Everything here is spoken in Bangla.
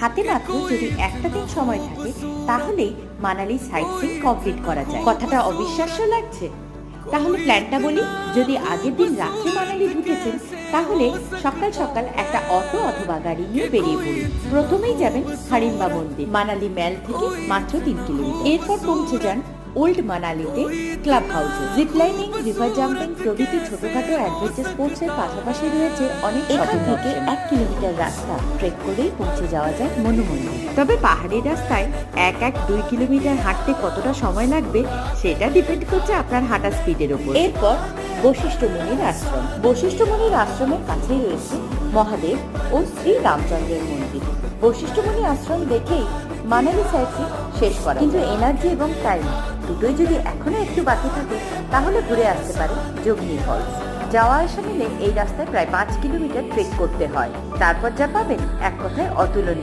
হাতে মাত্র যদি একটা দিন সময় থাকে তাহলেই মানালি সাইট সিইং কমপ্লিট করা যায়। কথাটা অবিশ্বাস্য লাগছে? তাহলে প্ল্যানটা বলি। যদি আগের দিন রাত্রে মানালি ঢুকেছেন তাহলে সকাল সকাল একটা অটো অথবা গাড়ি নিয়ে বেরিয়ে পড়ুন। প্রথমেই যাবেন হাড়িম্বা মন্দির, মানালি ম্যাল থেকে মাত্র 3 কিলোমিটার। এরপর পৌঁছে যান ওল্ড মানালিতে ক্লাব হাউসে। জিপলাইনিং, রিভার জাম্পিং প্রভৃতি ছোটখাটো অ্যাডভেঞ্চার স্পোর্টসের পাশাপাশি রয়েছে অনেক। এখান থেকে 1 কিলোমিটার রাস্তা ট্রেক করেই পৌঁছে যাওয়া যায় মনু মন্দির। তবে পাহাড়ি রাস্তায় 2 কিলোমিটার হাঁটতে কতটা সময় লাগবে সেটা ডিপেন্ড করছে আপনার হাঁটা স্পিডের উপর। এরপর বশিষ্ঠ মুনির আশ্রম। বশিষ্ঠ মুনির আশ্রমের কাছেই রয়েছে মহাদেব ও শ্রী রামচন্দ্রের মন্দির। বশিষ্ঠ মুনি আশ্রম দেখেই মানালি সাইট সিইং শেষ করা। কিন্তু এনার্জি এবং টাইম দুটোই যদি এখনো একটু বাকি থাকে তাহলে ঘুরে আসতে পারে যোগিনী ফলস। যাওয়া আসা মিলে এই রাস্তায় প্রায় 5 কিলোমিটার ট্রেক করতে হয়। তারপর যা পাবেন এক কথায় অতুলনীয়।